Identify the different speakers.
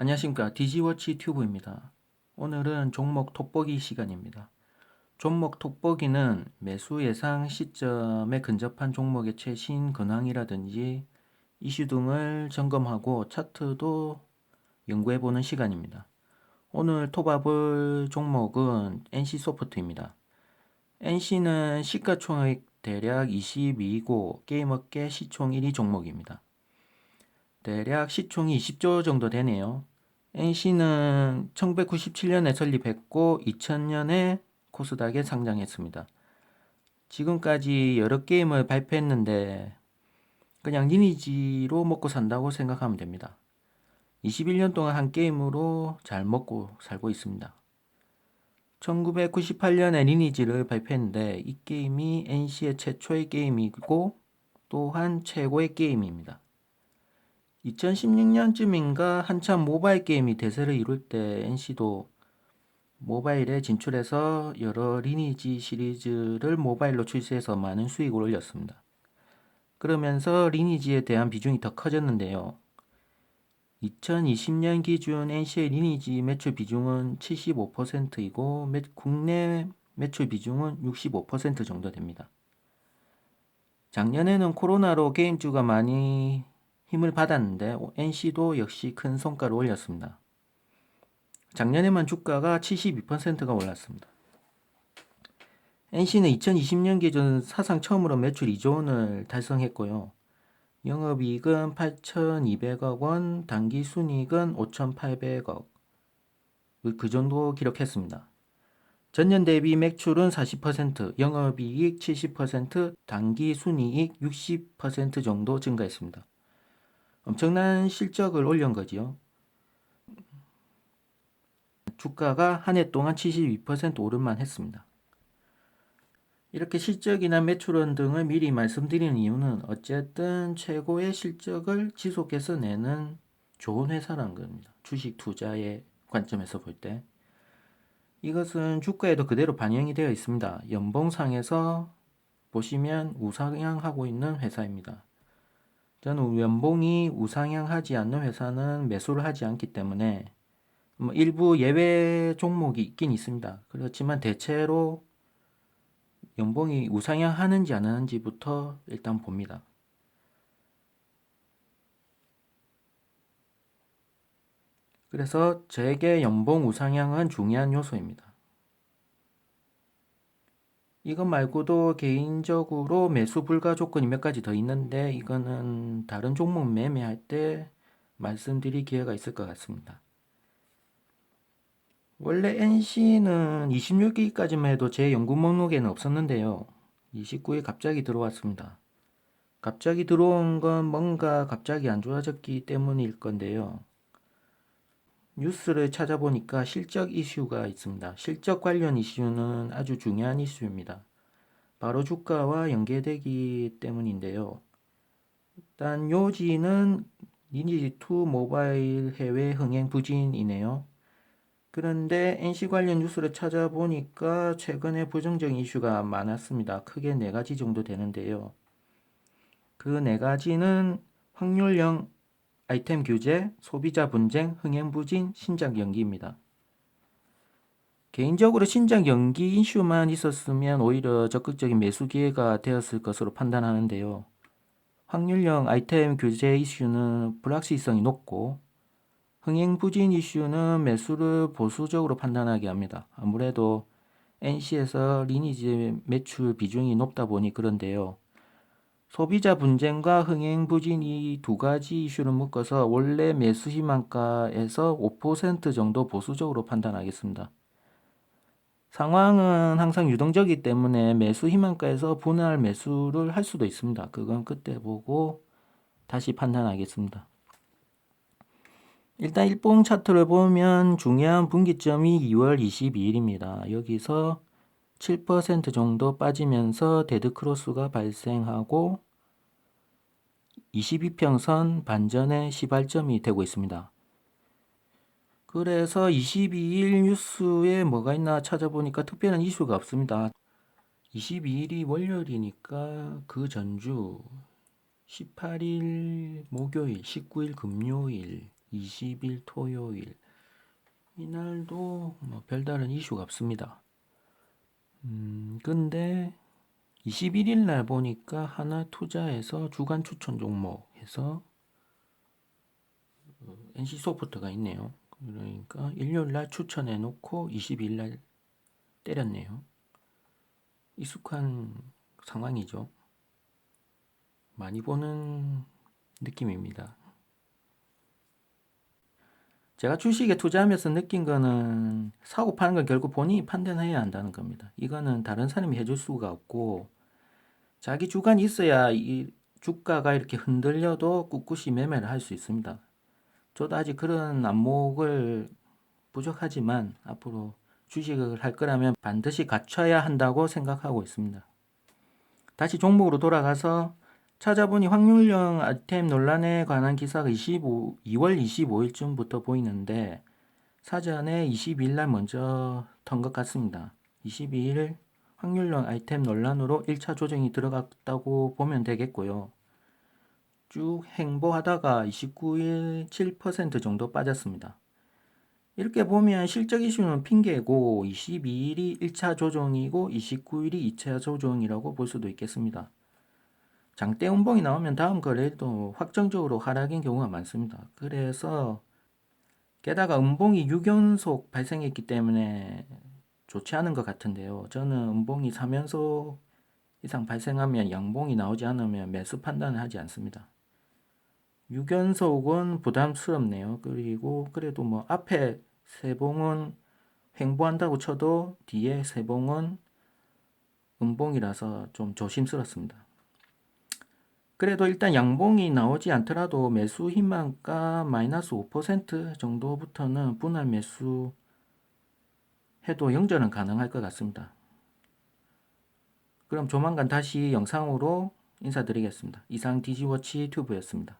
Speaker 1: 안녕하십니까. 디지워치 튜브입니다. 오늘은 종목 돋보기 시간입니다. 종목 돋보기는 매수 예상 시점에 근접한 종목의 최신 근황이라든지 이슈 등을 점검하고 차트도 연구해보는 시간입니다. 오늘 톱아볼 종목은 NC소프트입니다. NC는 시가총액 대략 22고 게임업계 시총 1위 종목입니다. 대략 시총이 20조 정도 되네요. NC는 1997년에 설립했고 2000년에 코스닥에 상장했습니다. 지금까지 여러 게임을 발표했는데 그냥 리니지로 먹고 산다고 생각하면 됩니다. 21년 동안 한 게임으로 잘 먹고 살고 있습니다. 1998년에 리니지를 발표했는데 이 게임이 NC의 최초의 게임이고 또한 최고의 게임입니다. 2016년쯤인가 한참 모바일 게임이 대세를 이룰 때 NC도 모바일에 진출해서 여러 리니지 시리즈를 모바일로 출시해서 많은 수익을 올렸습니다. 그러면서 리니지에 대한 비중이 더 커졌는데요. 2020년 기준 NC의 리니지 매출 비중은 75%이고 국내 매출 비중은 65% 정도 됩니다. 작년에는 코로나로 게임주가 많이 힘을 받았는데 NC도 역시 큰 성과를 올렸습니다. 작년에만 주가가 72%가 올랐습니다. NC는 2020년 기준 사상 처음으로 매출 2조 원을 달성했고요. 영업이익은 8,200억 원, 당기순이익은 5,800억 그 정도 기록했습니다. 전년 대비 매출은 40%, 영업이익 70%, 당기순이익 60% 정도 증가했습니다. 엄청난 실적을 올린 거지요. 주가가 한 해 동안 72% 오름만 했습니다. 이렇게 실적이나 매출원 등을 미리 말씀드리는 이유는 어쨌든 최고의 실적을 지속해서 내는 좋은 회사라는 겁니다. 주식 투자의 관점에서 볼 때. 이것은 주가에도 그대로 반영이 되어 있습니다. 연봉상에서 보시면 우상향하고 있는 회사입니다. 저는 연봉이 우상향하지 않는 회사는 매수를 하지 않기 때문에 일부 예외 종목이 있긴 있습니다. 그렇지만 대체로 연봉이 우상향하는지 안 하는지부터 일단 봅니다. 그래서 저에게 연봉 우상향은 중요한 요소입니다. 이것 말고도 개인적으로 매수 불가 조건이 몇 가지 더 있는데 이거는 다른 종목 매매할 때 말씀드릴 기회가 있을 것 같습니다. 원래 NC는 26기까지만 해도 제 연구 목록에는 없었는데요. 29일 갑자기 들어왔습니다. 갑자기 들어온 건 뭔가 갑자기 안 좋아졌기 때문일 건데요. 뉴스를 찾아보니까 실적 이슈가 있습니다. 실적 관련 이슈는 아주 중요한 이슈입니다. 바로 주가와 연계되기 때문인데요. 일단 요지는 리니지2 모바일 해외 흥행 부진이네요. 그런데 NC 관련 뉴스를 찾아보니까 최근에 부정적인 이슈가 많았습니다. 크게 4가지 정도 되는데요. 그 4가지는 확률형 아이템 규제, 소비자 분쟁, 흥행 부진, 신작 연기입니다. 개인적으로 신작 연기 이슈만 있었으면 오히려 적극적인 매수 기회가 되었을 것으로 판단하는데요. 확률형 아이템 규제 이슈는 불확실성이 높고 흥행 부진 이슈는 매수를 보수적으로 판단하게 합니다. 아무래도 NC에서 리니지 매출 비중이 높다 보니 그런데요. 소비자 분쟁과 흥행 부진 이 2가지 이슈를 묶어서 원래 매수 희망가에서 5% 정도 보수적으로 판단하겠습니다. 상황은 항상 유동적이기 때문에 매수 희망가에서 분할 매수를 할 수도 있습니다. 그건 그때 보고 다시 판단하겠습니다. 일단 일봉 차트를 보면 중요한 분기점이 2월 22일입니다. 여기서 7% 정도 빠지면서 데드크로스가 발생하고 22평선 반전의 시발점이 되고 있습니다. 그래서 22일 뉴스에 뭐가 있나 찾아보니까 특별한 이슈가 없습니다. 22일이 월요일이니까 그 전주 18일 목요일, 19일 금요일 20일 토요일 이날도 뭐 별다른 이슈가 없습니다. 근데 21일 날 보니까 하나투자에서 주간 추천 종목 해서 NC소프트가 있네요. 그러니까 일요일 날 추천해 놓고 22일 날 때렸네요. 익숙한 상황이죠. 많이 보는 느낌입니다. 제가 주식에 투자하면서 느낀 거는 사고 파는 건 결국 본인이 판단해야 한다는 겁니다. 이거는 다른 사람이 해줄 수가 없고 자기 주관이 있어야 이 주가가 이렇게 흔들려도 꿋꿋이 매매를 할 수 있습니다. 저도 아직 그런 안목을 부족하지만 앞으로 주식을 할 거라면 반드시 갖춰야 한다고 생각하고 있습니다. 다시 종목으로 돌아가서 찾아보니 확률형 아이템 논란에 관한 기사가 2월 25일쯤부터 보이는데 사전에 22일 날 먼저 턴 것 같습니다. 22일 확률형 아이템 논란으로 1차 조정이 들어갔다고 보면 되겠고요. 쭉 행보하다가 29일 7% 정도 빠졌습니다. 이렇게 보면 실적 이슈는 핑계고 22일이 1차 조정이고 29일이 2차 조정이라고 볼 수도 있겠습니다. 장대 운봉이 나오면 다음 거래일도 확정적으로 하락인 경우가 많습니다. 그래서 게다가 음봉이 6연속 발생했기 때문에 좋지 않은 것 같은데요. 저는 음봉이 3연속 이상 발생하면 양봉이 나오지 않으면 매수 판단을 하지 않습니다. 6연속은 부담스럽네요. 그리고 그래도 뭐 앞에 세 봉은 횡보한다고 쳐도 뒤에 세 봉은 음봉이라서 좀 조심스럽습니다. 그래도 일단 양봉이 나오지 않더라도 매수 희망가 마이너스 5% 정도부터는 분할 매수 해도 영전은 가능할 것 같습니다. 그럼 조만간 다시 영상으로 인사드리겠습니다. 이상 디지워치 튜브였습니다.